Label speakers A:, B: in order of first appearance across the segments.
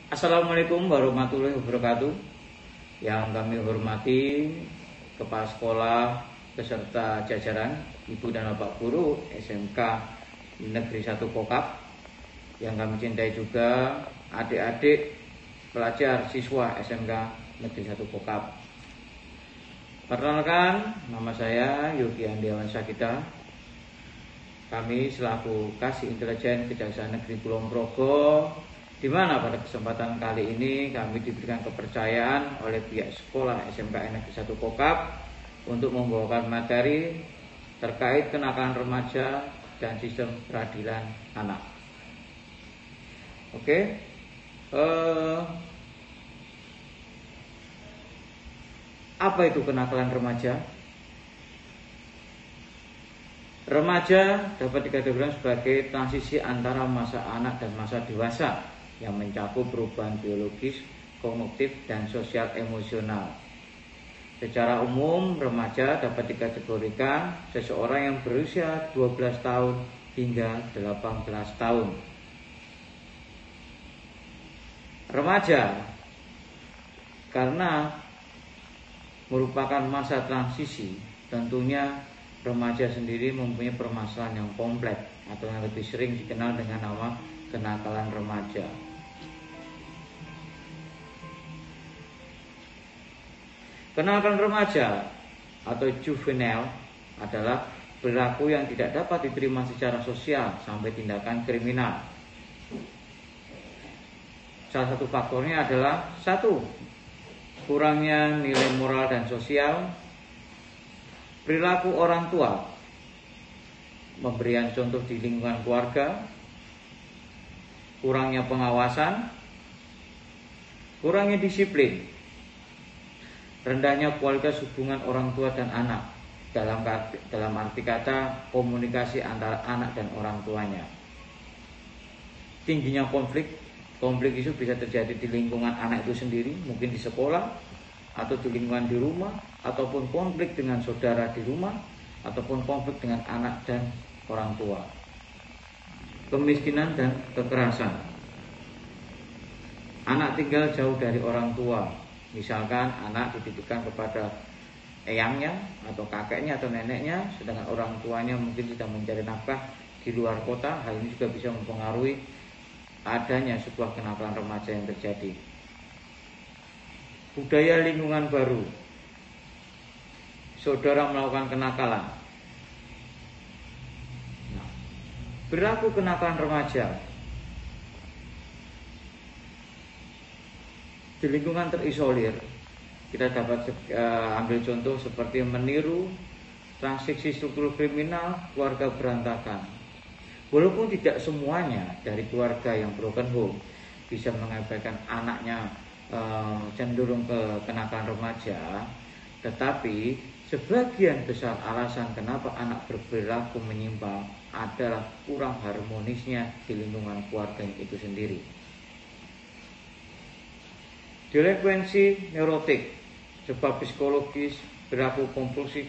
A: Assalamualaikum warahmatullahi wabarakatuh. Yang kami hormati Kepala Sekolah beserta jajaran Ibu dan Bapak Guru SMK Negeri 1 Kokap. Yang kami cintai juga adik-adik pelajar siswa SMK Negeri 1 Kokap. Perkenalkan, nama saya Yogi Andiawan Sakita. Kami selaku Kasih Intelijen Kejaksaan Negeri Kulon Progo, di mana pada kesempatan kali ini kami diberikan kepercayaan oleh pihak sekolah SMK Negeri 1 Kokap untuk membawakan materi terkait kenakalan remaja dan sistem peradilan anak. Oke, apa itu kenakalan remaja? Remaja dapat dikategorikan sebagai transisi antara masa anak dan masa dewasa yang mencakup perubahan biologis, kognitif, dan sosial emosional. Secara umum, remaja dapat dikategorikan seseorang yang berusia 12 tahun hingga 18 tahun. Remaja karena merupakan masa transisi, tentunya remaja sendiri mempunyai permasalahan yang kompleks atau yang lebih sering dikenal dengan nama kenakalan remaja. Kenakalan remaja atau juvenile adalah perilaku yang tidak dapat diterima secara sosial sampai tindakan kriminal. Salah satu faktornya adalah 1. Kurangnya nilai moral dan sosial. Perilaku orang tua, pemberian contoh di lingkungan keluarga, kurangnya pengawasan, kurangnya disiplin, rendahnya kualitas hubungan orang tua dan anak, dalam arti kata komunikasi antara anak dan orang tuanya. Tingginya konflik itu bisa terjadi di lingkungan anak itu sendiri, mungkin di sekolah, atau di lingkungan di rumah, ataupun konflik dengan saudara di rumah, ataupun konflik dengan anak dan orang tua. Kemiskinan dan kekerasan. Anak tinggal jauh dari orang tua. Misalkan anak dititipkan kepada eyangnya atau kakeknya atau neneknya, sedangkan orang tuanya mungkin sedang mencari nafkah di luar kota. Hal ini juga bisa mempengaruhi adanya sebuah kenakalan remaja yang terjadi. Budaya lingkungan baru. Saudara melakukan kenakalan. Berlaku kenakalan remaja di lingkungan terisolir. Kita dapat ambil contoh seperti meniru transaksi struktur kriminal keluarga berantakan. Walaupun tidak semuanya dari keluarga yang broken home bisa mengabaikan anaknya cenderung ke kenakalan remaja, tetapi sebagian besar alasan kenapa anak berperilaku menyimpang adalah kurang harmonisnya di lingkungan keluarga itu sendiri. Delinkuensi neurotik, sebab psikologis, perilaku kompulsif,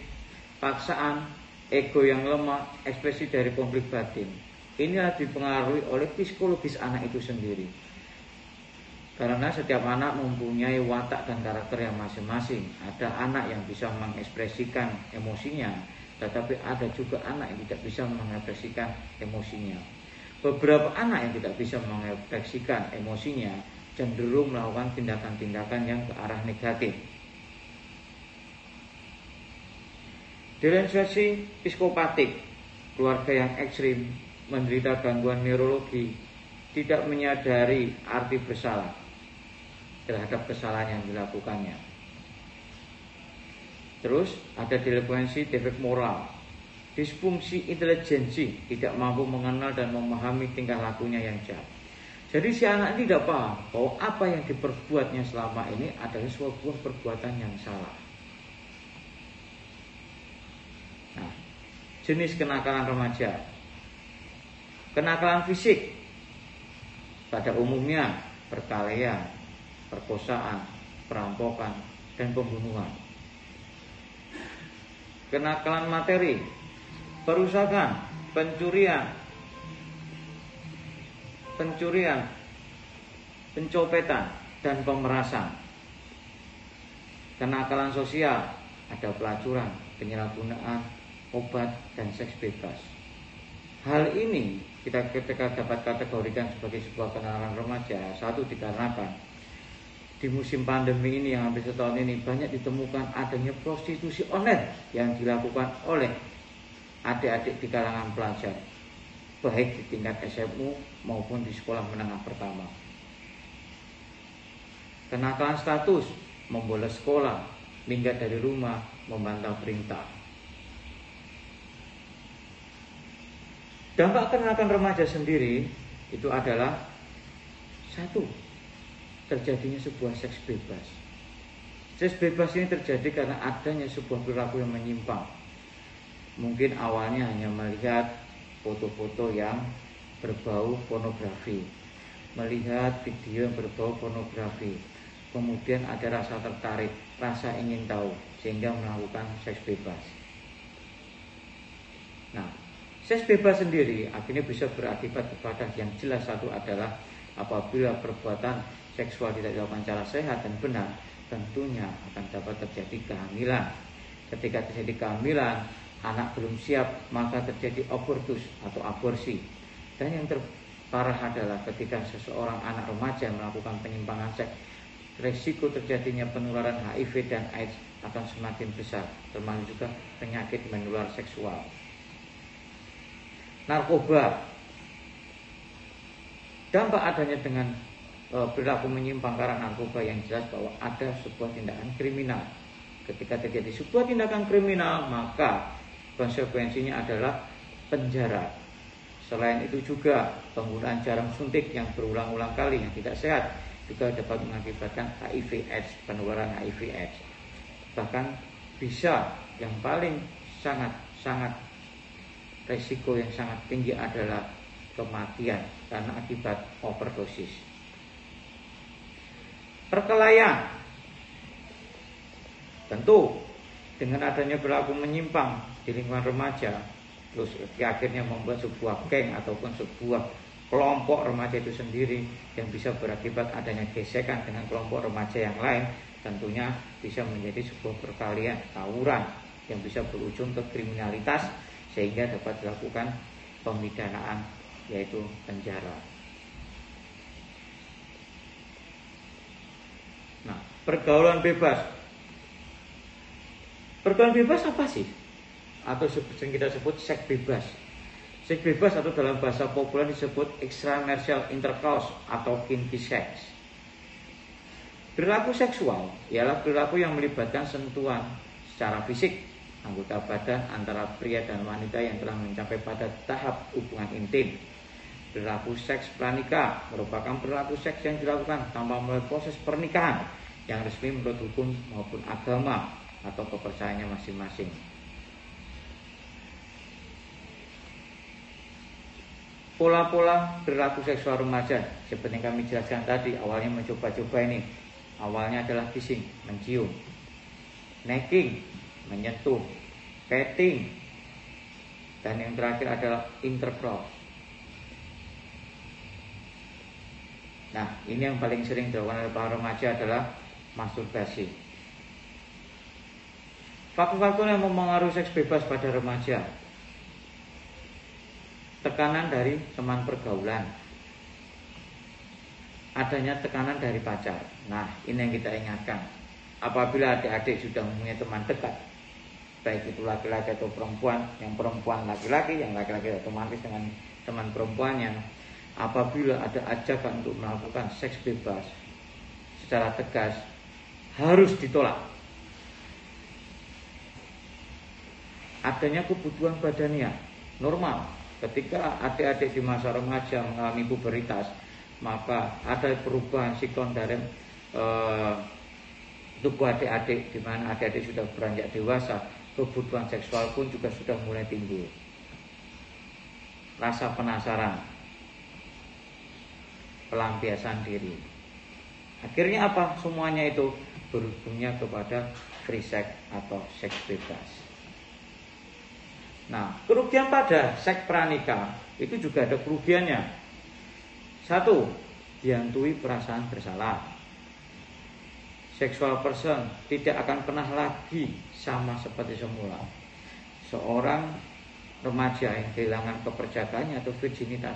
A: paksaan, ego yang lemah, ekspresi dari konflik batin. Inilah dipengaruhi oleh psikologis anak itu sendiri. Karena setiap anak mempunyai watak dan karakter yang masing-masing. Ada anak yang bisa mengekspresikan emosinya, tetapi ada juga anak yang tidak bisa mengekspresikan emosinya. Beberapa anak yang tidak bisa mengekspresikan emosinya cenderung melakukan tindakan-tindakan yang ke arah negatif. Delinkuensi psikopatik, keluarga yang ekstrim, menderita gangguan neurologi, tidak menyadari arti bersalah terhadap kesalahan yang dilakukannya. Terus ada delinkuensi defek moral, disfungsi intelijensi, tidak mampu mengenal dan memahami tingkah lakunya yang jahat. Jadi si anak ini tidak paham bahwa apa yang diperbuatnya selama ini adalah sebuah perbuatan yang salah. Nah, jenis kenakalan remaja. Kenakalan fisik pada umumnya perkelahian, perkosaan, perampokan, dan pembunuhan. Kenakalan materi, perusakan, pencurian, pencopetan, dan pemerasan. Kenakalan sosial, ada pelacuran, penyalahgunaan obat, dan seks bebas. Hal ini kita dapat kategorikan sebagai sebuah kenakalan remaja. Satu, dikarenakan di musim pandemi ini yang hampir setahun ini banyak ditemukan adanya prostitusi online yang dilakukan oleh adik-adik di kalangan pelajar, baik di tingkat SMU maupun di sekolah menengah pertama. Kenakalan status, membolos sekolah, minggat dari rumah, membantah perintah. Dampak kenakalan remaja sendiri itu adalah satu, terjadinya sebuah seks bebas. Seks bebas ini terjadi karena adanya sebuah perilaku yang menyimpang. Mungkin awalnya hanya melihat foto-foto yang berbau pornografi, melihat video yang berbau pornografi, kemudian ada rasa tertarik, rasa ingin tahu, sehingga melakukan seks bebas. Nah, seks bebas sendiri akhirnya bisa berakibat kepada yang jelas. Satu adalah apabila perbuatan seksual tidak dilakukan secara sehat dan benar, tentunya akan dapat terjadi kehamilan. Ketika terjadi kehamilan, anak belum siap, maka terjadi abortus atau aborsi. Dan yang terparah adalah ketika seseorang anak remaja melakukan penyimpangan seks, resiko terjadinya penularan HIV dan AIDS akan semakin besar, termasuk juga penyakit menular seksual. Narkoba, dampak adanya dengan perilaku menyimpang karena narkoba yang jelas bahwa ada sebuah tindakan kriminal. Ketika terjadi sebuah tindakan kriminal, maka konsekuensinya adalah penjara. Selain itu juga penggunaan jarum suntik yang berulang-ulang kali yang tidak sehat juga dapat mengakibatkan HIV/AIDS, penularan HIV/AIDS. Bahkan bisa yang paling sangat resiko yang sangat tinggi adalah kematian karena akibat overdosis. Perkelahian, tentu dengan adanya perilaku menyimpang di lingkungan remaja, terus akhirnya membuat sebuah geng ataupun sebuah kelompok remaja itu sendiri yang bisa berakibat adanya gesekan dengan kelompok remaja yang lain, tentunya bisa menjadi sebuah perkelahian, tawuran yang bisa berujung ke kriminalitas sehingga dapat dilakukan pemidanaan, yaitu penjara. Nah, pergaulan bebas. Pergaulan bebas apa sih? Atau sering kita sebut seks bebas. Seks bebas atau dalam bahasa populer disebut extramarital intercourse atau kinky sex. Perilaku seksual ialah perilaku yang melibatkan sentuhan secara fisik anggota badan antara pria dan wanita yang telah mencapai pada tahap hubungan intim. Perilaku seks pranikah merupakan perilaku seks yang dilakukan tanpa melalui proses pernikahan yang resmi menurut hukum maupun agama atau kepercayaannya masing-masing. Pola-pola perilaku seksual remaja seperti yang kami jelaskan tadi, awalnya mencoba-coba ini. Awalnya adalah kissing, mencium, necking, menyentuh, petting, dan yang terakhir adalah intercourse. Nah, ini yang paling sering dilakukan oleh para remaja adalah masturbasi. Faktor-faktor yang mempengaruhi seks bebas pada remaja: tekanan dari teman pergaulan, adanya tekanan dari pacar. Nah, ini yang kita ingatkan. Apabila adik-adik sudah mempunyai teman dekat, baik itu laki-laki atau perempuan, yang perempuan laki-laki, yang laki-laki otomatis dengan teman perempuannya, apabila ada ajakan untuk melakukan seks bebas secara tegas, harus ditolak. Adanya kebutuhan badannya normal. Ketika adik-adik di masa remaja mengalami puberitas, maka ada perubahan siklon dalam tubuh adik-adik, di mana adik-adik sudah beranjak dewasa, kebutuhan seksual pun juga sudah mulai timbul. Rasa penasaran, pelampiasan diri. Akhirnya apa? Semuanya itu berujungnya kepada free sex atau seks bebas. Nah, kerugian pada seks pranikah itu juga ada kerugiannya. Satu, dihantui perasaan bersalah. Sexual person tidak akan pernah lagi sama seperti semula. Seorang remaja yang kehilangan keperjakannya atau virginitas,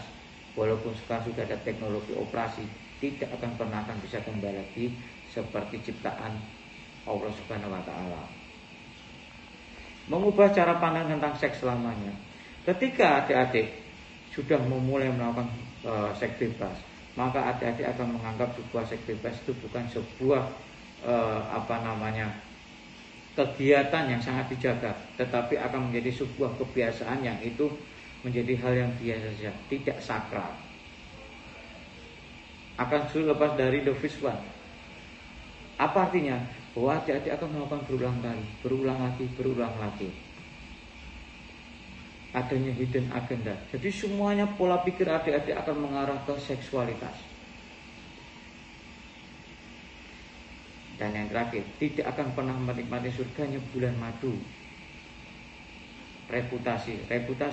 A: walaupun sekarang sudah ada teknologi operasi, tidak akan pernah bisa kembali lagi seperti ciptaan Allah Subhanahu wa Ta'ala. Mengubah cara pandang tentang seks selamanya. Ketika adik-adik sudah memulai melakukan seks bebas, maka adik-adik akan menganggap sebuah seks bebas itu bukan sebuah kegiatan yang sangat dijaga, tetapi akan menjadi sebuah kebiasaan yang itu menjadi hal yang biasa saja, tidak sakral. Akan sulit lepas dari the first one. Apa artinya? Bahwa adik-adik akan melakukan berulang lagi. Adanya hidden agenda. Jadi semuanya pola pikir adik-adik akan mengarah ke seksualitas. Dan yang terakhir, tidak akan pernah menikmati surganya bulan madu. Reputasi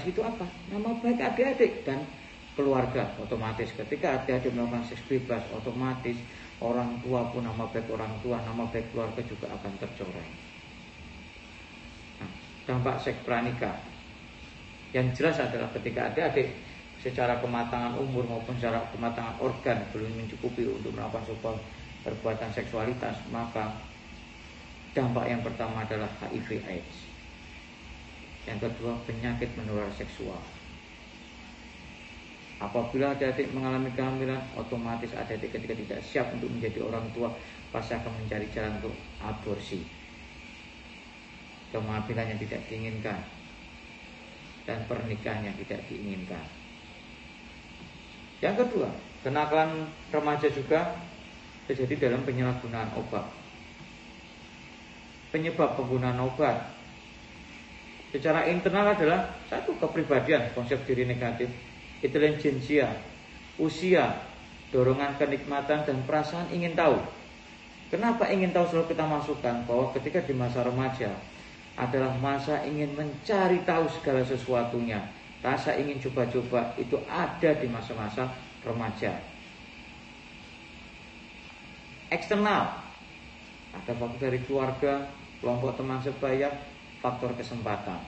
A: itu apa? Nama baik adik-adik dan keluarga. Otomatis ketika adik-adik melakukan seks bebas, otomatis orang tua pun, nama baik orang tua, nama baik keluarga juga akan tercoreng. Nah, dampak seks pranikah yang jelas adalah ketika adik-adik secara kematangan umur maupun secara kematangan organ belum mencukupi untuk melakukan sebuah perbuatan seksualitas, maka dampak yang pertama adalah HIV/AIDS. Yang kedua, penyakit menular seksual. Apabila adik-adik mengalami kehamilan, otomatis adik-adik ketika tidak siap untuk menjadi orang tua, pasti akan mencari jalan untuk aborsi. Kehamilan yang tidak diinginkan dan pernikahan yang tidak diinginkan. Yang kedua, kenakalan remaja juga terjadi dalam penyalahgunaan obat. Penyebab penggunaan obat secara internal adalah satu, kepribadian, konsep diri negatif, intelijensia, usia, dorongan kenikmatan dan perasaan ingin tahu. Kenapa ingin tahu selalu kita masukkan? Bahwa ketika di masa remaja adalah masa ingin mencari tahu segala sesuatunya. Rasa ingin coba-coba itu ada di masa-masa remaja. Eksternal, ada faktor dari keluarga, kelompok teman sebaya, faktor kesempatan.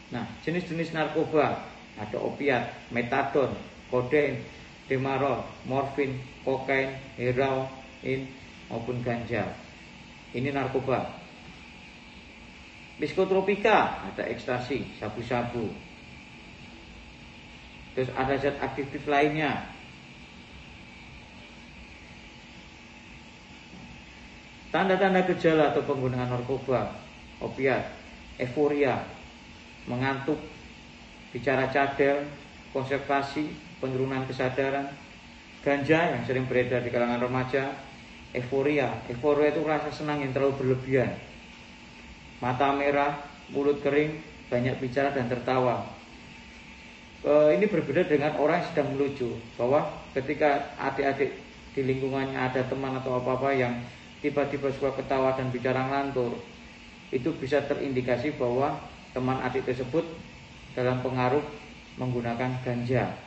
A: Nah, jenis-jenis narkoba ada opiat, metadon, kodein, demarol, morfin, kokain, heroin maupun ganja. Ini narkoba. Psikotropika ada ekstasi, sabu-sabu. Terus ada zat aktif lainnya. Tanda-tanda gejala atau penggunaan narkoba, opiat, euforia, mengantuk, bicara cadel, konsentrasi, penurunan kesadaran. Ganja yang sering beredar di kalangan remaja, euforia itu rasa senang yang terlalu berlebihan. Mata merah, mulut kering, banyak bicara dan tertawa. Ini berbeda dengan orang yang sedang melucu, bahwa ketika adik-adik di lingkungannya ada teman atau apa-apa yang tiba-tiba suka ketawa dan bicara ngelantur, itu bisa terindikasi bahwa teman adik tersebut dalam pengaruh menggunakan ganja.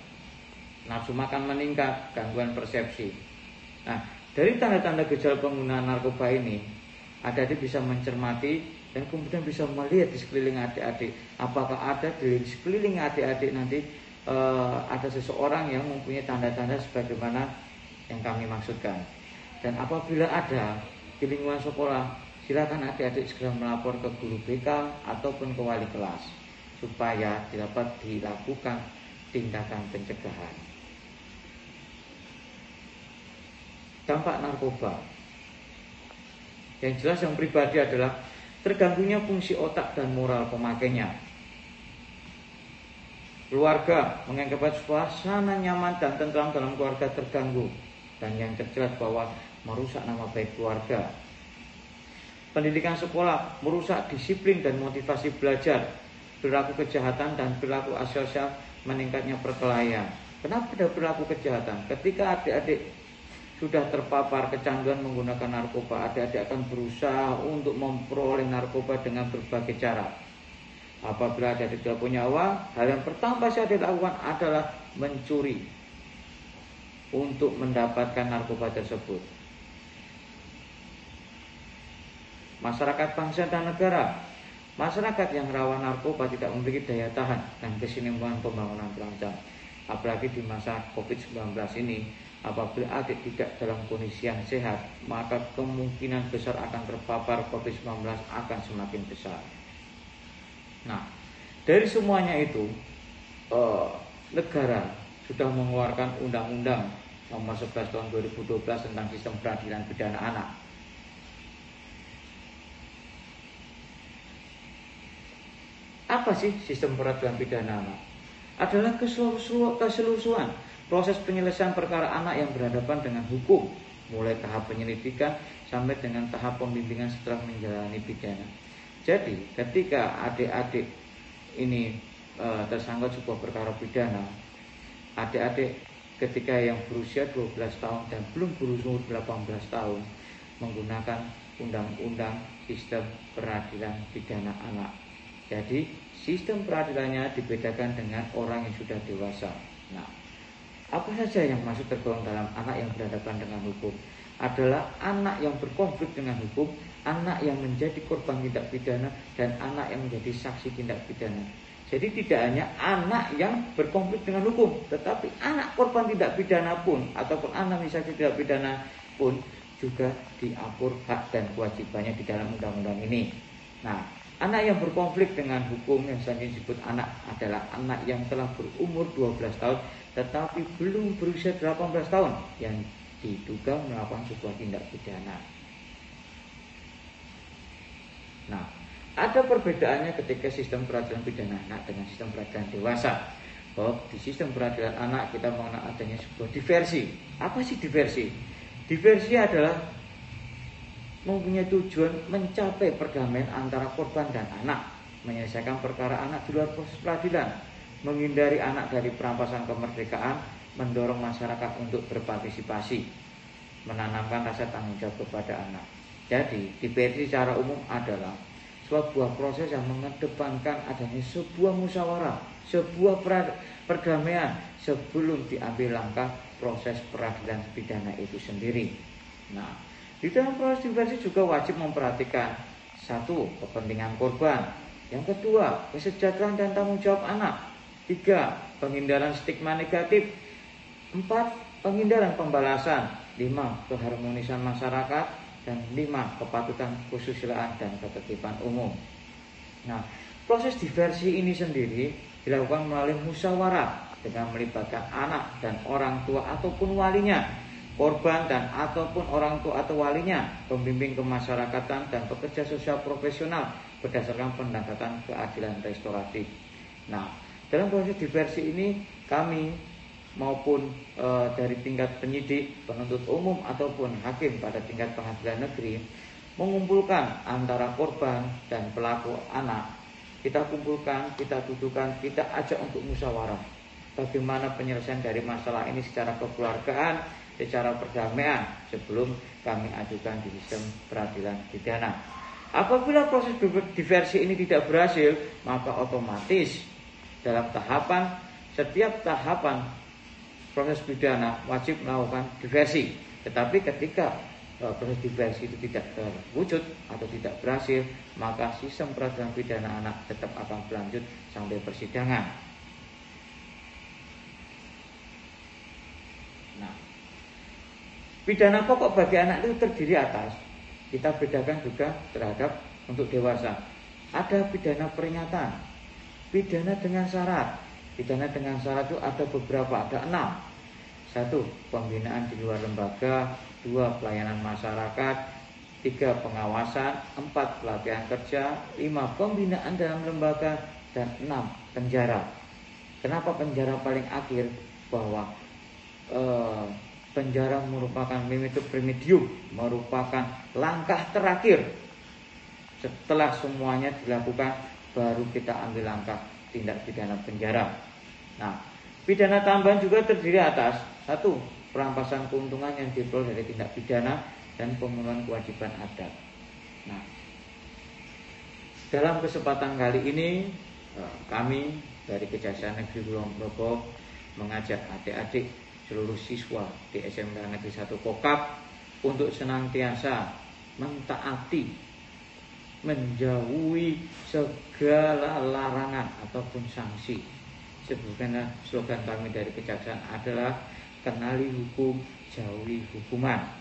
A: Nafsu makan meningkat, gangguan persepsi. Nah, dari tanda-tanda gejala penggunaan narkoba ini, adik-adik bisa mencermati dan kemudian bisa melihat di sekeliling adik-adik. Apakah ada di sekeliling adik-adik nanti ada seseorang yang mempunyai tanda-tanda sebagaimana yang kami maksudkan. Dan apabila ada di lingkungan sekolah, silakan adik-adik segera melapor ke guru BK ataupun ke wali kelas supaya dapat dilakukan tindakan pencegahan. Dampak narkoba yang jelas yang pribadi adalah terganggunya fungsi otak dan moral pemakainya. Keluarga mengakibatkan suasana nyaman dan tentram dalam keluarga terganggu, dan yang terjelas bahwa merusak nama baik keluarga. Pendidikan sekolah merusak disiplin dan motivasi belajar, perilaku kejahatan dan perilaku asosial, meningkatnya perkelahian. Kenapa ada perilaku kejahatan? Ketika adik-adik sudah terpapar kecanduan menggunakan narkoba, adik-adik akan berusaha untuk memperoleh narkoba dengan berbagai cara. Apabila adik-adik tidak punya uang, hal yang pertama pasti adik lakukan adalah mencuri, untuk mendapatkan narkoba tersebut. Masyarakat bangsa dan negara. Masyarakat yang rawan narkoba tidak memiliki daya tahan dan kesinambungan pembangunan terancam. Apalagi di masa COVID-19 ini, apabila adik tidak dalam kondisi yang sehat, maka kemungkinan besar akan terpapar COVID-19 akan semakin besar. Nah, dari semuanya itu, negara sudah mengeluarkan Undang-Undang Nomor 11 Tahun 2012 tentang Sistem Peradilan Pidana Anak. Apa sih sistem peradilan pidana anak? Adalah keseluruhan proses penyelesaian perkara anak yang berhadapan dengan hukum, mulai tahap penyelidikan sampai dengan tahap pembimbingan setelah menjalani pidana. Jadi, ketika adik-adik ini tersangkut sebuah perkara pidana, adik-adik ketika yang berusia 12 tahun dan belum berusia 18 tahun menggunakan Undang-Undang Sistem Peradilan Pidana Anak. Jadi sistem peradilannya dibedakan dengan orang yang sudah dewasa. Nah, apa saja yang masuk tergolong dalam anak yang berhadapan dengan hukum? Adalah anak yang berkonflik dengan hukum, anak yang menjadi korban tindak pidana, dan anak yang menjadi saksi tindak pidana. Jadi tidak hanya anak yang berkonflik dengan hukum, tetapi anak korban tindak pidana pun, ataupun anak saksi tindak pidana pun juga diatur hak dan kewajibannya di dalam undang-undang ini. Nah, anak yang berkonflik dengan hukum yang selanjutnya disebut anak adalah anak yang telah berumur 12 tahun tetapi belum berusia 18 tahun yang diduga melakukan sebuah tindak pidana. Nah, ada perbedaannya ketika sistem peradilan pidana anak dengan sistem peradilan dewasa. Bahwa di sistem peradilan anak kita mengenal adanya sebuah diversi. Apa sih diversi? Diversi adalah mempunyai tujuan mencapai perdamaian antara korban dan anak, menyelesaikan perkara anak di luar proses peradilan, menghindari anak dari perampasan kemerdekaan, mendorong masyarakat untuk berpartisipasi, menanamkan rasa tanggung jawab kepada anak. Jadi, diversi secara umum adalah sebuah proses yang mengedepankan adanya sebuah musyawarah, sebuah perdamaian sebelum diambil langkah proses peradilan pidana itu sendiri. Nah, di dalam proses diversi juga wajib memperhatikan satu, kepentingan korban. Yang kedua, kesejahteraan dan tanggung jawab anak. 3, penghindaran stigma negatif. 4, penghindaran pembalasan. 5, keharmonisan masyarakat. Dan 5, kepatutan kesusilaan dan ketertiban umum. Nah, proses diversi ini sendiri dilakukan melalui musyawarah dengan melibatkan anak dan orang tua ataupun walinya, korban dan ataupun orang tua atau walinya, pembimbing kemasyarakatan dan pekerja sosial profesional berdasarkan pendekatan keadilan restoratif. Nah, dalam proses diversi ini kami maupun dari tingkat penyidik, penuntut umum ataupun hakim pada tingkat pengadilan negeri mengumpulkan antara korban dan pelaku anak. Kita kumpulkan, kita dudukan, kita ajak untuk musyawarah. Bagaimana penyelesaian dari masalah ini secara kekeluargaan, secara perdamaian sebelum kami ajukan di sistem peradilan pidana. Apabila proses diversi ini tidak berhasil, maka otomatis dalam setiap tahapan proses pidana wajib melakukan diversi. Tetapi ketika proses diversi itu tidak terwujud atau tidak berhasil, maka sistem peradilan pidana anak tetap akan berlanjut sampai persidangan. Nah, pidana pokok bagi anak itu terdiri atas, kita bedakan juga terhadap untuk dewasa. Ada pidana peringatan, pidana dengan syarat. Pidana dengan syarat itu ada beberapa, ada 6. 1, pembinaan di luar lembaga. 2, pelayanan masyarakat. 3, pengawasan. 4, pelatihan kerja. 5, pembinaan dalam lembaga. Dan 6, penjara. Kenapa penjara paling akhir? Bahwa penjara merupakan remedium, merupakan langkah terakhir. Setelah semuanya dilakukan, baru kita ambil langkah tindak pidana penjara. Nah, pidana tambahan juga terdiri atas 1, perampasan keuntungan yang diperoleh dari tindak pidana dan pemenuhan kewajiban adat. Nah, dalam kesempatan kali ini kami dari Kejaksaan Negeri Kulon Progo mengajak adik-adik seluruh siswa di SMK Negeri 1 Kokap untuk senantiasa mentaati, menjauhi segala larangan ataupun sanksi. Sebagaimana slogan kami dari Kejaksaan adalah kenali hukum, jauhi hukuman.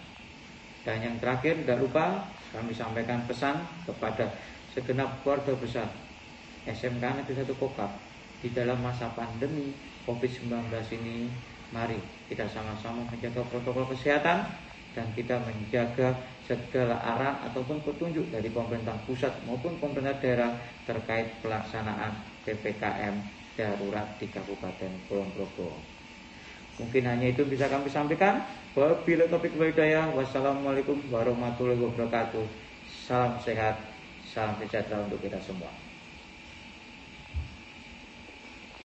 A: Dan yang terakhir, tidak lupa kami sampaikan pesan kepada segenap keluarga besar SMK Negeri 1 Kokap di dalam masa pandemi COVID-19 ini. Mari kita sama-sama menjaga protokol kesehatan dan kita menjaga segala arahan ataupun petunjuk dari pemerintah pusat maupun pemerintah daerah terkait pelaksanaan PPKM darurat di Kabupaten Kulon Progo. Mungkin hanya itu bisa kami sampaikan. Wabillahi taufiq wal hidayah. Wassalamualaikum warahmatullahi wabarakatuh. Salam sehat, salam sejahtera untuk kita semua.